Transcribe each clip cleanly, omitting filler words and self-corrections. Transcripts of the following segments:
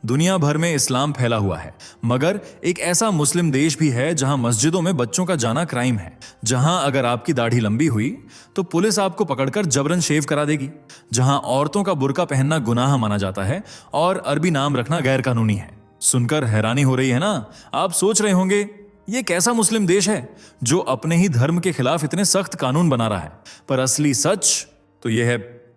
दुनिया भर में इस्लाम फैला हुआ है, मगर एक ऐसा मुस्लिम देश भी है जहां मस्जिदों में बच्चों का जाना क्राइम है, जहां अगर आपकी दाढ़ी लंबी हुई तो पुलिस आपको पकड़कर जबरन शेव करा देगी, जहां औरतों का बुर्का पहनना गुनाह माना जाता है और अरबी नाम रखना गैर कानूनी है। सुनकर हैरानी हो रही है ना? आप सोच रहे होंगे ये कैसा मुस्लिम देश है जो अपने ही धर्म के खिलाफ इतने सख्त कानून बना रहा है। पर असली सच तो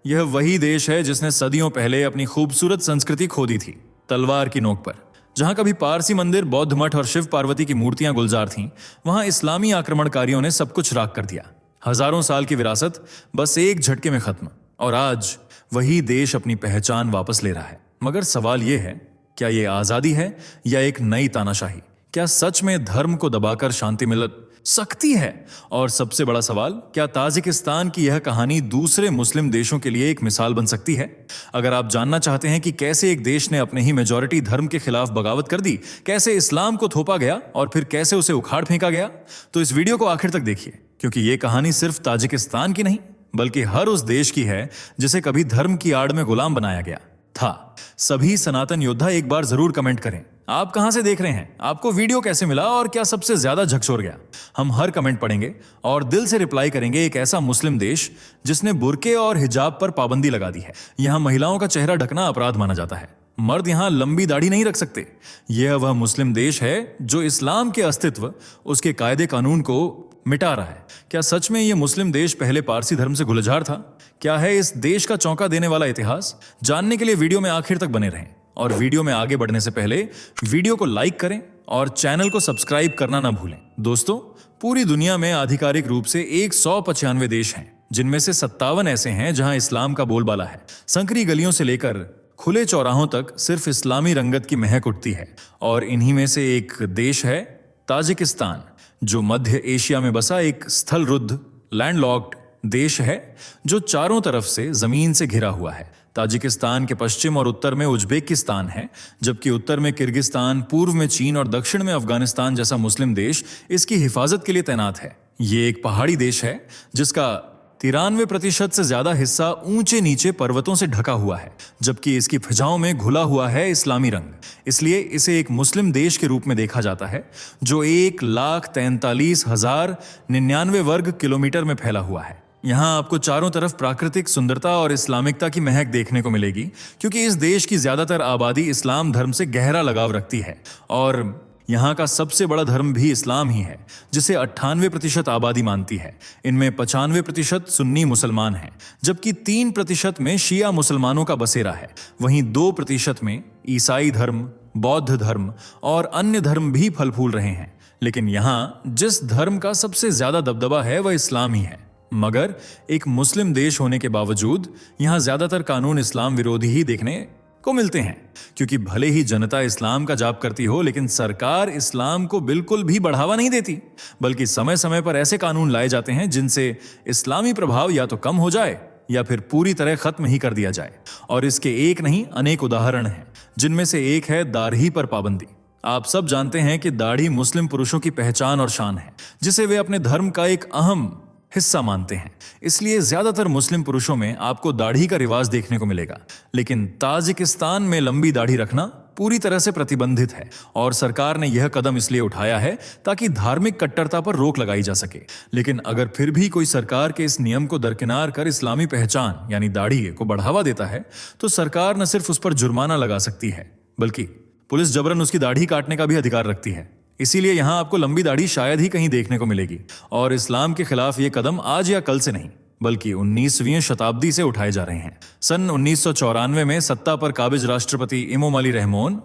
यह वही देश है जिसने सदियों पहले अपनी खूबसूरत संस्कृति खो दी थी, तलवार की नोक पर। जहां कभी पारसी मंदिर, बौद्ध मठ और शिव पार्वती की मूर्तियां गुलजार थीं, वहां इस्लामी आक्रमणकारियों ने सब कुछ राख कर दिया। हजारों साल की विरासत बस एक झटके में खत्म, और आज वही देश अपनी पहचान वापस ले रहा है। मगर सवाल यह है, क्या यह आजादी है या एक नई तानाशाही? क्या सच में धर्म को दबाकर शांति मिल सकती है? और सबसे बड़ा सवाल, क्या ताजिकिस्तान की यह कहानी दूसरे मुस्लिम देशों के लिए एक मिसाल बन सकती है? अगर आप जानना चाहते हैं कि कैसे एक देश ने अपने ही मेजॉरिटी धर्म के खिलाफ बगावत कर दी, कैसे इस्लाम को थोपा गया और फिर कैसे उसे उखाड़ फेंका गया, तो इस वीडियो को आखिर तक देखिए, क्योंकि यह कहानी सिर्फ ताजिकिस्तान की नहीं बल्कि हर उस देश की है जिसे कभी धर्म की आड़ में गुलाम बनाया गया था। सभी सनातन योद्धा एक बार जरूर कमेंट करें, आप कहां से देख रहे हैं, आपको वीडियो कैसे मिला और क्या सबसे ज्यादा झकझोर गया। हम हर कमेंट पढ़ेंगे और दिल से रिप्लाई करेंगे। एक ऐसा मुस्लिम देश जिसने बुर्के और हिजाब पर पाबंदी लगा दी है। यहां महिलाओं का चेहरा ढकना अपराध माना जाता है, मर्द यहां लंबी दाढ़ी नहीं रख सकते। यह वह मुस्लिम देश है जो इस्लाम के अस्तित्व, उसके कायदे कानून को मिटा रहा है। क्या सच में यह मुस्लिम देश पहले पारसी धर्म से गुलजार था? क्या है इस देश का चौंका देने वाला इतिहास? जानने के लिए वीडियो में आखिर तक बने रहें। और वीडियो में आगे बढ़ने से पहले वीडियो को लाइक करें और चैनल को सब्सक्राइब करना ना भूलें। दोस्तों, पूरी दुनिया में आधिकारिक रूप से 195 देश हैं, जिनमें से 57 ऐसे हैं जहां इस्लाम का बोलबाला है। संकरी गलियों से लेकर खुले चौराहों तक सिर्फ इस्लामी रंगत की महक उठती है। और इन्हीं में से एक देश है ताजिकिस्तान, जो मध्य एशिया में बसा एक स्थलरुद्ध लैंडलॉक्ड देश है जो चारों तरफ से जमीन से घिरा हुआ है। ताजिकिस्तान के पश्चिम और उत्तर में उज्बेकिस्तान है, जबकि उत्तर में किर्गिस्तान, पूर्व में चीन और दक्षिण में अफगानिस्तान जैसा मुस्लिम देश इसकी हिफाजत के लिए तैनात है। ये एक पहाड़ी देश है जिसका 93% से ज्यादा हिस्सा ऊंचे नीचे पर्वतों से ढका हुआ है, जबकि इसकी फिजाओं में घुला हुआ है इस्लामी रंग। इसलिए इसे एक मुस्लिम देश के रूप में देखा जाता है जो 1,43,099 वर्ग किलोमीटर में फैला हुआ है। यहाँ आपको चारों तरफ प्राकृतिक सुंदरता और इस्लामिकता की महक देखने को मिलेगी, क्योंकि इस देश की ज्यादातर आबादी इस्लाम धर्म से गहरा लगाव रखती है। और यहाँ का सबसे बड़ा धर्म भी इस्लाम ही है, जिसे 98% आबादी मानती है। इनमें 95% सुन्नी मुसलमान हैं, जबकि 3% में शिया मुसलमानों का बसेरा है। वहीं 2% में ईसाई धर्म, बौद्ध धर्म और अन्य धर्म भी फल फूल रहे हैं। लेकिन यहाँ जिस धर्म का सबसे ज्यादा दबदबा है वह इस्लाम ही है। मगर एक मुस्लिम देश होने के बावजूद यहाँ ज्यादातर कानून इस्लाम विरोधी ही देखने को मिलते हैं, क्योंकि भले ही जनता इस्लाम का जाप करती हो, लेकिन सरकार इस्लाम को बिल्कुल भी बढ़ावा नहीं देती, बल्कि समय समय पर ऐसे कानून लाए जाते हैं जिनसे इस्लामी प्रभाव या तो कम हो जाए या फिर पूरी तरह खत्म ही कर दिया जाए। और इसके एक नहीं अनेक उदाहरण हैं, जिनमें से एक है दाढ़ी पर पाबंदी। आप सब जानते हैं कि दाढ़ी मुस्लिम पुरुषों की पहचान और शान है, जिसे वे अपने धर्म का एक अहम हिस्सा मानते हैं। इसलिए ज्यादातर मुस्लिम पुरुषों में आपको दाढ़ी का रिवाज देखने को मिलेगा। लेकिन ताजिकिस्तान में लंबी दाढ़ी रखना पूरी तरह से प्रतिबंधित है, और सरकार ने यह कदम इसलिए उठाया है ताकि धार्मिक कट्टरता पर रोक लगाई जा सके। लेकिन अगर फिर भी कोई सरकार के इस नियम को दरकिनार कर इस्लामी पहचान यानी दाढ़ी को बढ़ावा देता है, तो सरकार न सिर्फ उस पर जुर्माना लगा सकती है, बल्कि पुलिस जबरन उसकी दाढ़ी काटने का भी अधिकार रखती है। इसीलिए यहां आपको लंबी दाढ़ी शायद ही कहीं देखने को मिलेगी। और इस्लाम के खिलाफ ये कदम आज या कल से नहीं, बल्कि 19वीं शताब्दी से उठाए जा रहे हैं। सन 1994 में सत्ता पर काबिज राष्ट्रपति इमोमली रहमोन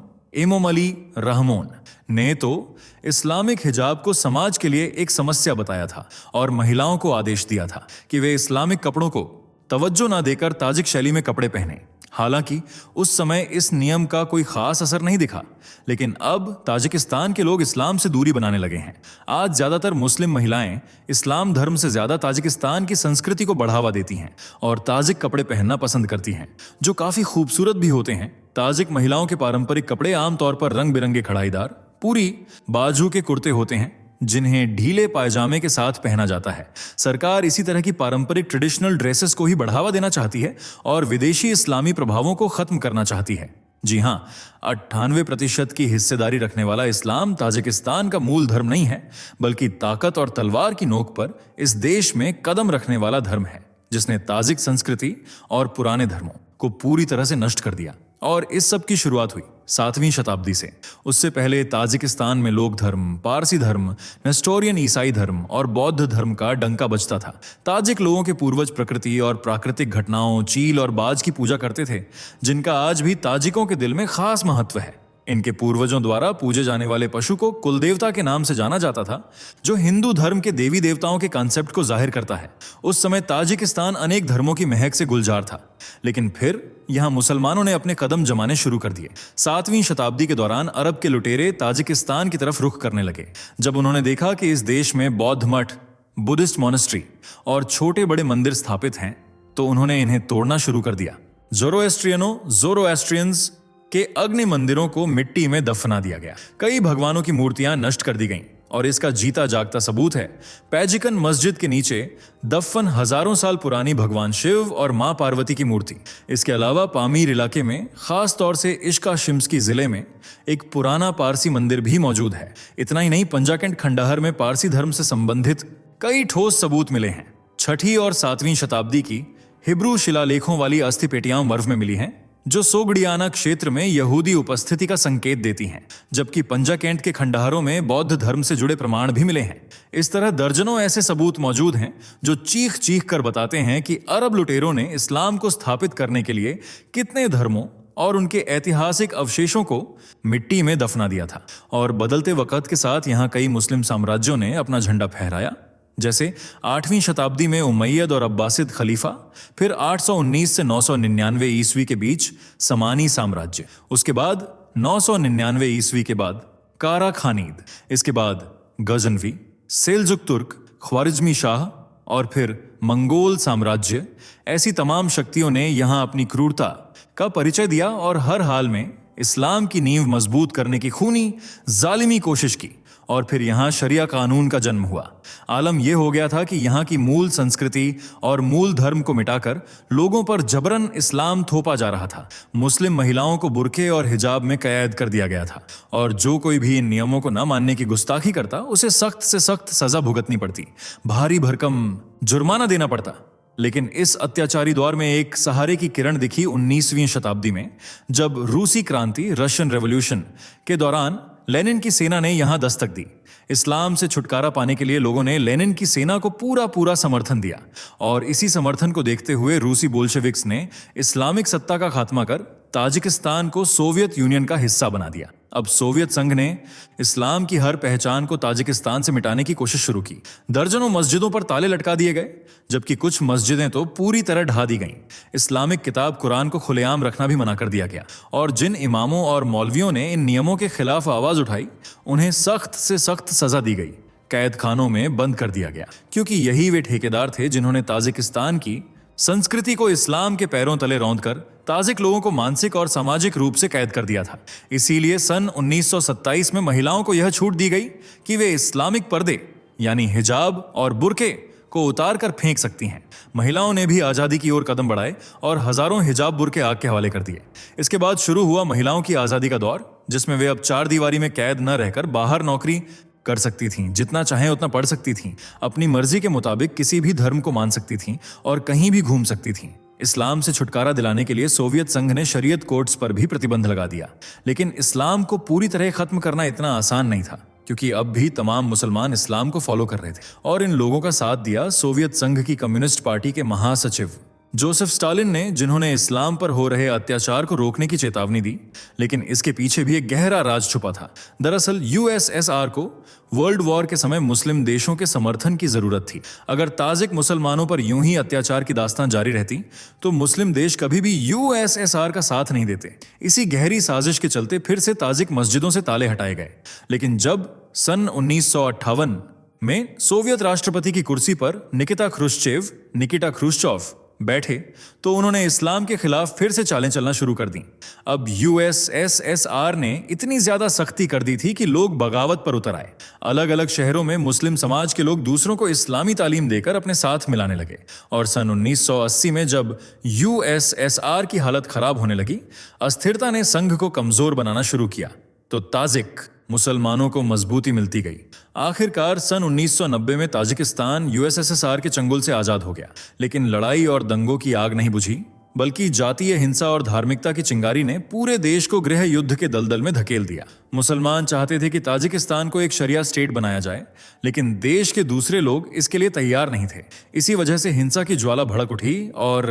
ने तो इस्लामिक हिजाब को समाज के लिए एक समस्या बताया था और महिलाओं को आदेश दिया था कि वे इस्लामिक कपड़ों को तवज्जो ना देकर ताजिक शैली में कपड़े पहने। हालांकि उस समय इस नियम का कोई खास असर नहीं दिखा, लेकिन अब ताजिकिस्तान के लोग इस्लाम से दूरी बनाने लगे हैं। आज ज्यादातर मुस्लिम महिलाएं इस्लाम धर्म से ज्यादा ताजिकिस्तान की संस्कृति को बढ़ावा देती हैं और ताजिक कपड़े पहनना पसंद करती हैं, जो काफी खूबसूरत भी होते हैं। ताजिक महिलाओं के पारंपरिक कपड़े आमतौर पर रंग बिरंगे कढ़ाईदार पूरी बाजू के कुर्ते होते हैं, जिन्हें ढीले पायजामे के साथ पहना जाता है। सरकार इसी तरह की पारंपरिक ट्रेडिशनल ड्रेसेस को ही बढ़ावा देना चाहती है और विदेशी इस्लामी प्रभावों को खत्म करना चाहती है। जी हाँ, 98% की हिस्सेदारी रखने वाला इस्लाम ताजिकिस्तान का मूल धर्म नहीं है, बल्कि ताकत और तलवार की नोक पर इस देश में कदम रखने वाला धर्म है, जिसने ताजिक संस्कृति और पुराने धर्मों को पूरी तरह से नष्ट कर दिया। और इस सब की शुरुआत हुई 7वीं शताब्दी से। उससे पहले ताजिकिस्तान में लोक धर्म, पारसी धर्म, नेस्टोरियन ईसाई धर्म और बौद्ध धर्म का डंका बजता था। ताजिक लोगों के पूर्वज प्रकृति और प्राकृतिक घटनाओं, चील और बाज की पूजा करते थे, जिनका आज भी ताजिकों के दिल में खास महत्व है। इनके पूर्वजों द्वारा पूजे जाने वाले पशु को कुलदेवता के नाम से जाना जाता था, जो हिंदू धर्म के देवी देवताओं के कॉन्सेप्ट को जाहिर करता है। उस समय ताजिकिस्तान अनेक धर्मों की महक से गुलजार था, लेकिन फिर यहां मुसलमानों ने अपने कदम जमाने शुरू कर दिए। 7वीं शताब्दी के दौरान अरब के लुटेरे ताजिकिस्तान की तरफ रुख करने लगे। जब उन्होंने देखा कि इस देश में बौद्ध मठ, बुद्धिस्ट मॉनेस्ट्री और छोटे बड़े मंदिर स्थापित हैं, तो उन्होंने इन्हें तोड़ना शुरू कर दिया। ज़ोरोएस्ट्रियंस के अग्नि मंदिरों को मिट्टी में दफना दिया गया। कई भगवानों की मूर्तियां नष्ट कर दी गईं, और इसका जीता जागता सबूत है पैजिकन मस्जिद के नीचे दफन हजारों साल पुरानी भगवान शिव और मां पार्वती की मूर्ति। इसके अलावा पामीर इलाके में, खास तौर से इश्का शिम्सकी जिले में, एक पुराना पारसी मंदिर भी मौजूद है। इतना ही नहीं, पंजाकंड खंडहर में पारसी धर्म से संबंधित कई ठोस सबूत मिले हैं। 6ठी और 7वीं शताब्दी की हिब्रू शिलालेखों वाली अस्थि पेटियां मर्व में मिली हैं, जो सोगडियाना क्षेत्र में यहूदी उपस्थिति का संकेत देती हैं, जबकि पंजाकंड के खंडहरों में बौद्ध धर्म से जुड़े प्रमाण भी मिले हैं। इस तरह दर्जनों ऐसे सबूत मौजूद हैं जो चीख चीख कर बताते हैं कि अरब लुटेरों ने इस्लाम को स्थापित करने के लिए कितने धर्मों और उनके ऐतिहासिक अवशेषों को मिट्टी में दफना दिया था। और बदलते वक्त के साथ यहाँ कई मुस्लिम साम्राज्यों ने अपना झंडा फहराया, जैसे 8वीं शताब्दी में उमैयद और अब्बासिद खलीफा, फिर 819 से 999 ईस्वी के बीच समानी साम्राज्य, उसके बाद 999 ईस्वी के बाद कारा खानीद, इसके बाद गजनवी, सेल्जुक तुर्क, ख्वारिज्मी शाह और फिर मंगोल साम्राज्य। ऐसी तमाम शक्तियों ने यहाँ अपनी क्रूरता का परिचय दिया और हर हाल में इस्लाम की नींव मजबूत करने की खूनी जालिमी कोशिश की। और फिर यहाँ शरिया कानून का जन्म हुआ। आलम यह हो गया था कि यहाँ की मूल संस्कृति और मूल धर्म को मिटाकर लोगों पर जबरन इस्लाम थोपा जा रहा था। मुस्लिम महिलाओं को बुर्के और हिजाब में कैद कर दिया गया था, और जो कोई भी इन नियमों को न मानने की गुस्ताखी करता, उसे सख्त से सख्त सजा भुगतनी पड़ती, भारी भरकम जुर्माना देना पड़ता। लेकिन इस अत्याचारी दौर में एक सहारे की किरण दिखी 19वीं शताब्दी में, जब रूसी क्रांति, रशियन रेवोल्यूशन के दौरान लेनिन की सेना ने यहां दस्तक दी। इस्लाम से छुटकारा पाने के लिए लोगों ने लेनिन की सेना को पूरा समर्थन दिया, और इसी समर्थन को देखते हुए रूसी बोल्शेविक्स ने इस्लामिक सत्ता का खात्मा कर ताजिकिस्तान को सोवियत यूनियन का हिस्सा बना दिया। अब सोवियत संघ ने इस्लाम की हर पहचान को ताजिकिस्तान से मिटाने की कोशिश शुरू की। दर्जनों मस्जिदों पर ताले लटका दिए गए, जबकि कुछ मस्जिदें तो पूरी तरह ढा दी गईं। इस्लामिक किताब कुरान को खुलेआम रखना भी मना कर दिया गया, और जिन इमामों और मौलवियों ने इन नियमों के खिलाफ आवाज उठाई, उन्हें सख्त से सख्त सजा दी गई, कैद खानों में बंद कर दिया गया, क्योंकि यही वे ठेकेदार थे जिन्होंने ताजिकिस्तान की संस्कृति को इस्लाम के पैरों तले रौंदकर ताजिक लोगों को मानसिक और सामाजिक रूप से कैद कर दिया था। इसीलिए सन 1927 में महिलाओं को यह छूट दी गई कि वे इस्लामिक पर्दे यानी हिजाब और बुर्के को उतार कर फेंक सकती हैं। महिलाओं ने भी आज़ादी की ओर कदम बढ़ाए और हजारों हिजाब बुर्के आग के हवाले कर दिए। इसके बाद शुरू हुआ महिलाओं की आज़ादी का दौर, जिसमें वे अब चार दीवारी में कैद न रहकर बाहर नौकरी कर सकती थीं, जितना चाहें उतना पढ़ सकती थीं, अपनी मर्जी के मुताबिक किसी भी धर्म को मान सकती थीं और कहीं भी घूम सकती थीं। इस्लाम से छुटकारा दिलाने के लिए सोवियत संघ ने शरीयत कोर्ट्स पर भी प्रतिबंध लगा दिया। लेकिन इस्लाम को पूरी तरह खत्म करना इतना आसान नहीं था, क्योंकि अब भी तमाम मुसलमान इस्लाम को फॉलो कर रहे थे। और इन लोगों का साथ दिया सोवियत संघ की कम्युनिस्ट पार्टी के महासचिव जोसेफ स्टालिन ने, जिन्होंने इस्लाम पर हो रहे अत्याचार को रोकने की चेतावनी दी। लेकिन इसके पीछे भी एक गहरा राज छुपा था। दरअसल यूएसएसआर को वर्ल्ड वॉर के समय मुस्लिम देशों के समर्थन की जरूरत थी। अगर ताजिक मुसलमानों पर यूं ही अत्याचार की दास्तान जारी रहती, तो मुस्लिम देश कभी भी यूएसएसआर का साथ नहीं देते। इसी गहरी साजिश के चलते फिर से ताजिक मस्जिदों से ताले हटाए गए। लेकिन जब सन 1958 में सोवियत राष्ट्रपति की कुर्सी पर निकिता ख्रुश्चेव बैठे तो उन्होंने इस्लाम के खिलाफ फिर से चालें चलना शुरू कर दी। अब यूएसएसआर ने इतनी ज्यादा सख्ती कर दी थी कि लोग बगावत पर उतर आए। अलग अलग शहरों में मुस्लिम समाज के लोग दूसरों को इस्लामी तालीम देकर अपने साथ मिलाने लगे। और सन 1980 में जब यूएसएसआर की हालत खराब होने लगी, अस्थिरता ने संघ को कमजोर बनाना शुरू किया, तो ताजिक मुसलमानों को मजबूती मिलती गई। आखिरकार सन 1990 में ताजिकिस्तान यूएसएसआर के चंगुल से आजाद हो गया। लेकिन लड़ाई और दंगों की आग नहीं बुझी, बल्कि जातीय हिंसा और धार्मिकता की चिंगारी ने पूरे देश को गृह युद्ध के दलदल में धकेल दिया। मुसलमान चाहते थे कि ताजिकिस्तान को एक शरिया स्टेट बनाया जाए, लेकिन देश के दूसरे लोग इसके लिए तैयार नहीं थे। इसी वजह से हिंसा की ज्वाला भड़क उठी और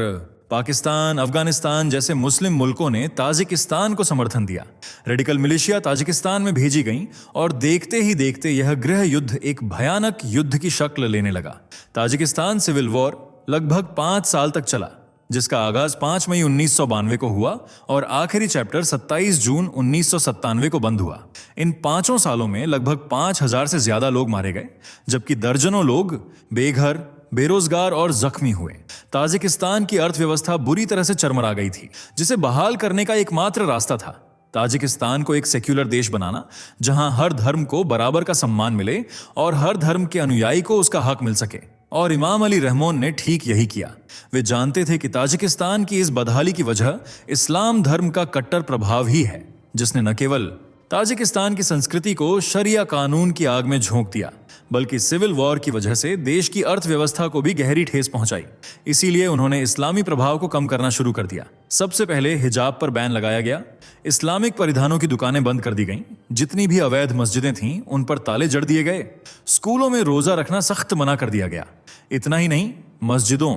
पाकिस्तान, अफगानिस्तान जैसे मुस्लिम मुल्कों ने ताजिकिस्तान को समर्थन दिया। रेडिकल मिलिशिया ताजिकिस्तान में भेजी गईं और देखते ही देखते यह गृह युद्ध एक भयानक युद्ध की शक्ल लेने लगा। ताजिकिस्तान सिविल वॉर लगभग 5 साल तक चला, जिसका आगाज 5 मई 1992 को हुआ और आखिरी चैप्टर 27 जून 1997 को बंद हुआ। इन 5 सालों में लगभग 5000 से ज्यादा लोग मारे गए, जबकि दर्जनों लोग बेघर, बेरोजगार और जख्मी हुए। ताजिकिस्तान की अर्थव्यवस्था बुरी तरह से चरमरा गई थी, जिसे बहाल करने का एकमात्र रास्ता था ताजिकिस्तान को एक सेक्युलर देश बनाना, जहां हर धर्म को बराबर का सम्मान मिले और हर धर्म के अनुयायी को उसका हक मिल सके। और इमाम अली रहमोन ने ठीक यही किया। वे जानते थे कि ताजिकिस्तान की इस बदहाली की वजह इस्लाम धर्म का कट्टर प्रभाव ही है, जिसने न केवल ताजिकिस्तान की संस्कृति को शरिया कानून की आग में झोंक दिया, बल्कि सिविल वॉर की वजह से देश की अर्थव्यवस्था को भी गहरी ठेस पहुंचाई। इसीलिए उन्होंने इस्लामी प्रभाव को कम करना शुरू कर दिया। सबसे पहले हिजाब पर बैन लगाया गया, इस्लामिक परिधानों की दुकानें बंद कर दी गईं, जितनी भी अवैध मस्जिदें थीं उन पर ताले जड़ दिए गए, स्कूलों में रोजा रखना सख्त मना कर दिया गया। इतना ही नहीं, मस्जिदों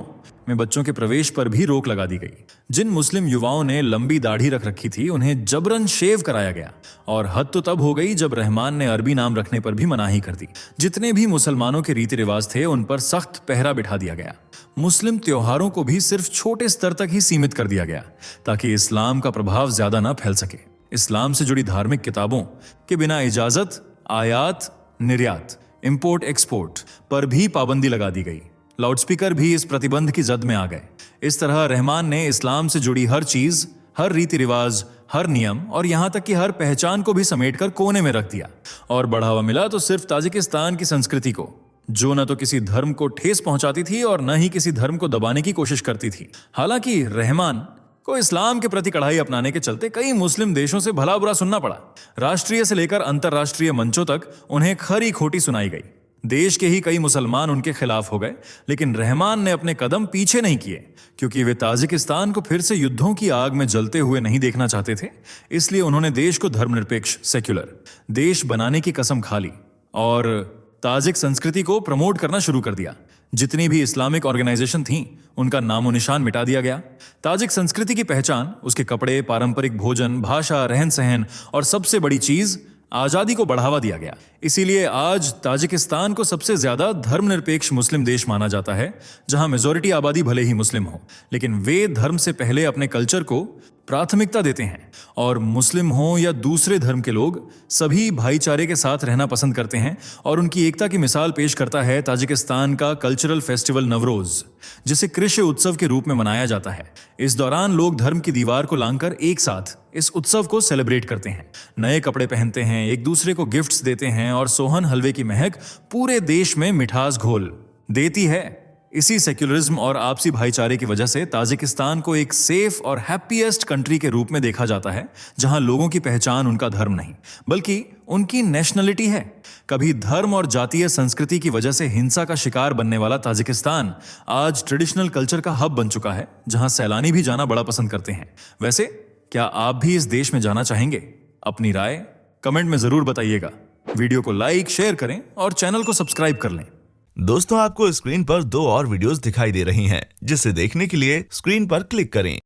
में बच्चों के प्रवेश पर भी रोक लगा दी गई। जिन मुस्लिम युवाओं ने लंबी दाढ़ी रख रखी थी उन्हें जबरन शेव कराया गया। और हद तो तब हो गई जब रहमान ने अरबी नाम रखने पर भी मनाही कर दी। जितने भी मुसलमानों के रीति रिवाज थे उन पर सख्त पहरा बिठा दिया गया। मुस्लिम त्योहारों को भी सिर्फ छोटे स्तर तक ही सीमित कर दिया गया, ताकि इस्लाम का प्रभाव ज्यादा न फैल सके। इस्लाम से जुड़ी धार्मिक किताबों के बिना इजाजत, आयात, निर्यात, इंपोर्ट एक्सपोर्ट पर भी पाबंदी लगा दी गई। लाउडस्पीकर भी इस प्रतिबंध की जद में आ गए। इस तरह रहमान ने इस्लाम से जुड़ी हर चीज, हर रीति रिवाज, हर नियम और यहां तक कि हर पहचान को भी समेटकर कोने में रख दिया। और बढ़ावा मिला तो सिर्फ ताजिकिस्तान की संस्कृति को, जो न तो किसी धर्म को ठेस पहुंचाती थी और न ही किसी धर्म को दबाने की कोशिश करती थी। हालांकि रहमान को इस्लाम के प्रति कड़ाई अपनाने के चलते कई मुस्लिम देशों से भला बुरा सुनना पड़ा। राष्ट्रीय से लेकर अंतर्राष्ट्रीय मंचों तक उन्हें खरी खोटी सुनाई गई। देश के ही कई मुसलमान उनके खिलाफ हो गए, लेकिन रहमान ने अपने कदम पीछे नहीं किए, क्योंकि वे ताजिकिस्तान को फिर से युद्धों की आग में जलते हुए नहीं देखना चाहते थे। इसलिए उन्होंने देश को धर्मनिरपेक्ष सेक्युलर देश बनाने की कसम खा ली और ताजिक संस्कृति को प्रमोट करना शुरू कर दिया। जितनी भी इस्लामिक ऑर्गेनाइजेशन थीं, उनका नामो निशान मिटा दिया गया। ताजिक संस्कृति की पहचान उसके कपड़े, पारंपरिक भोजन, भाषा, रहन सहन और सबसे बड़ी चीज आजादी को बढ़ावा दिया गया। इसीलिए आज ताजिकिस्तान को सबसे ज्यादा धर्मनिरपेक्ष मुस्लिम देश माना जाता है, जहां मेजॉरिटी आबादी भले ही मुस्लिम हो, लेकिन वे धर्म से पहले अपने कल्चर को प्राथमिकता देते हैं। और मुस्लिम हो या दूसरे धर्म के लोग सभी भाईचारे के साथ रहना पसंद करते हैं। और उनकी एकता की मिसाल पेश करता है ताजिकिस्तान का कल्चरल फेस्टिवल नवरोज, जिसे कृषि उत्सव के रूप में मनाया जाता है। इस दौरान लोग धर्म की दीवार को लांघकर एक साथ इस उत्सव को सेलिब्रेट करते हैं, नए कपड़े पहनते हैं, एक दूसरे को गिफ्ट्स देते हैं और सोहन हलवे की महक पूरे देश में मिठास घोल देती है। इसी सेक्युलरिज्म और आपसी भाईचारे की वजह से ताजिकिस्तान को एक सेफ और हैप्पीएस्ट कंट्री के रूप में देखा जाता है, जहां लोगों की पहचान उनका धर्म नहीं बल्कि उनकी नेशनलिटी है। कभी धर्म और जातीय संस्कृति की वजह से हिंसा का शिकार बनने वाला ताजिकिस्तान आज ट्रेडिशनल कल्चर का हब बन चुका है, जहां सैलानी भी जाना बड़ा पसंद करते हैं। वैसे क्या आप भी इस देश में जाना चाहेंगे? अपनी राय कमेंट में जरूर बताइएगा। वीडियो को लाइक, शेयर करें और चैनल को सब्सक्राइब कर लें। दोस्तों, आपको स्क्रीन पर 2 और वीडियोस दिखाई दे रही हैं, जिसे देखने के लिए स्क्रीन पर क्लिक करें।